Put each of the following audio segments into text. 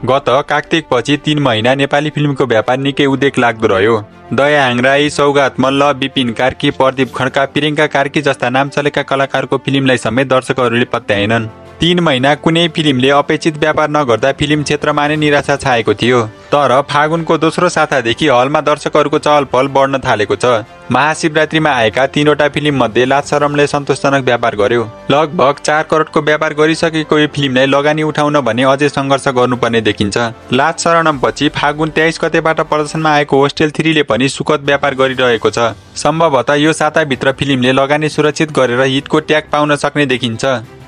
गत कार्तिकपछि 3 महिना नेपाली फिल्मको व्यापार निकै उदेक लाग्दो रह्यो। दयाहाङ राई, सौगात मल्ल, विपिन कार्की, प्रदीप खड्का, प्रियङ्का कार्की जस्ता नाम चलेका कलाकारको फिल्मलाई समेत दर्शकहरूले पत्याएनन्। 3 महिना कुनै फिल्मले अपेक्षित व्यापार नगर्दा फिल्म क्षेत्रमा नै निराशा छाएको थियो। तर फागुनको दोस्रो सातादेखि हलमा दर्शकहरूको चहलपहल बढ्न थालेको छ। महाशिवरात्रिमा आएका 3वटा फिल्म मध्ये लाजशरमले सन्तोषजनक व्यापार गर्यो। लगभग 4 करोडको व्यापार गरिसकेको यो फिल्मलाई लगानी उठाउन भने अझै सङ्घर्ष गर्नुपर्ने देखिन्छ। लाजशरमपछि फागुन 23 गतेबाट प्रदर्शनमा आएको होस्टेल 3 ले पनि सुखद व्यापार गरिरहेको छ। सम्भवतः यो साताभित्र फिल्मले लगानी सुरक्षित गरेर हिटको ट्याग पाउन सक्ने देखिन्छ।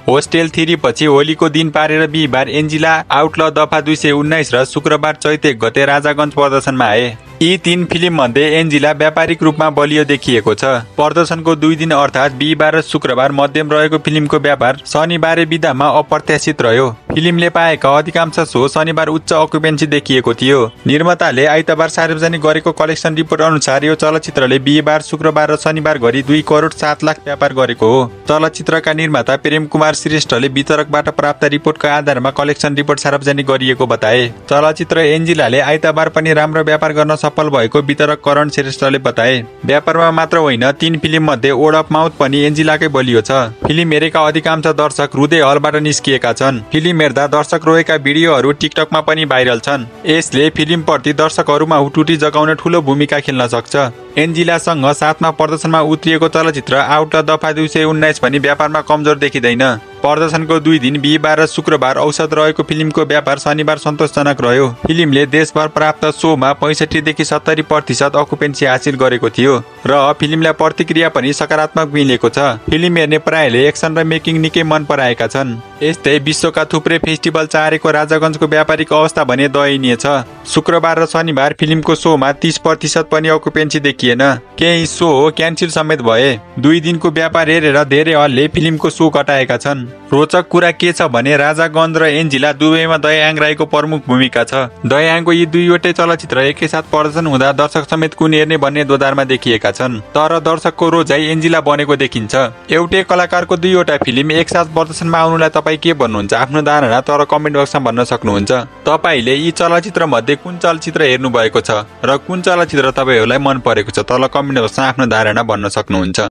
होस्टेल 3 पछि होलीको दिन पारेर बिहीबार एन्जिला, आउटल दफा 219 र शुक्रबार चैत 1 गते राजागञ्ज प्रदर्शनमा आए। यी 3 फिल्म मध्ये एन्जिला व्यापारिक रूपमा बलियो देखिएको छ। प्रदर्शनको 2 दिन अर्थात् बिहीबार र शुक्रबार मध्यम रहेको फिल्मको व्यापार शनिबारे बिदामा अप्रत्याशित रह्यो। फिल्मले पाएका अधिकांश सो शनिबार उच्च अकुपेन्सी देखिएको थियो। निर्माताले आइतबार सार्वजनिक गरेको कलेक्सन रिपोर्ट अनुसार यो चलचित्रले बिहीबार, शुक्रबार र शनिबार गरी 2 करोड 7 लाख व्यापार गरेको हो। चलचित्रका निर्माता प्रेम कुमार श्रेष्ठले वितरकबाट प्राप्त रिपोर्टका आधारमा कलेक्सन रिपोर्ट सार्वजनिक गरिएको बताए। चलचित्र एन्जिलाले आइतबार पनि राम्रो व्यापार गर्न सफल भएको वितरक करण श्रेष्ठले बताए। व्यापारमा मात्र होइन, 3 फिल्म मध्ये वर्ड अफ माउथ पनि एन्जिलाकै बलियो छ। फिल्म हेरेका अधिकांश दर्शक रुँदै हलबाट निस्किएका छन्। फिल्म हेर्दा दर्शक रोएका भिडियोहरू टिकटकमा पनि भाइरल छन्। यसले फिल्मप्रति दर्शकहरूमा हुटुटी जगाउन ठूलो भूमिका खेल्न सक्छ। एन्जिलासँग साथमा प्रदर्शनमा उत्रिएको चलचित्र आउट दफा 219 पनि व्यापारमा कमजोर देखिँदैन। प्रदर्शनको 2 दिन बिहीबार र शुक्रबार औसत रहेको फिल्मको व्यापार शनिबार सन्तोषजनक रह्यो। फिल्मले देशभर प्राप्त सोमा 65 देखि 70% अकुपेन्सी हासिल गरेको थियो र फिल्मलाई प्रतिक्रिया पनि सकारात्मक मिलेको छ। फिल्म हेर्ने प्रायले एक्सन र मेकिङ निकै मन पराएका छन्। यस्तै विश्वका थुप्रै फेस्टिभल चाहेको राजागञ्जको व्यापारिक अवस्था भने दयनीय छ। शुक्रबार र शनिबार फिल्मको सोमा 30% पनि अकुपेन्सी देखिएन। केही सो क्यान्सल समेत भए। 2 दिनको व्यापार हेरेर धेरै हलले फिल्मको सो घटाएका छन्। रोचक कुरा के छ भने राजागञ्ज र एन्जिला दुवैमा दयाहाङ राईको प्रमुख भूमिका छ। दयाहाङको यी 2वटै चलचित्र एकैसाथ प्रदर्शन हुँदा दर्शक समेत कुन हेर्ने भन्ने दोधारमा देखिएका छन्। तर दर्शकको रोजाइ एन्जिला बनेको देखिन्छ। एउटै कलाकारको 2वटा फिल्म एकसाथ प्रदर्शनमा आउनुलाई तपाईँ के भन्नुहुन्छ? आफ्नो धारणा तर कमेन्ट बक्समा भन्न सक्नुहुन्छ। तपाईले यी चलचित्र मध्ये कुन चलचित्र हेर्नु भएको छ र कुन चलचित्र तपाईहरूलाई मन परेको छ? तल कमेन्ट बक्समा आफ्नो धारणा भन्न सक्नुहुन्छ।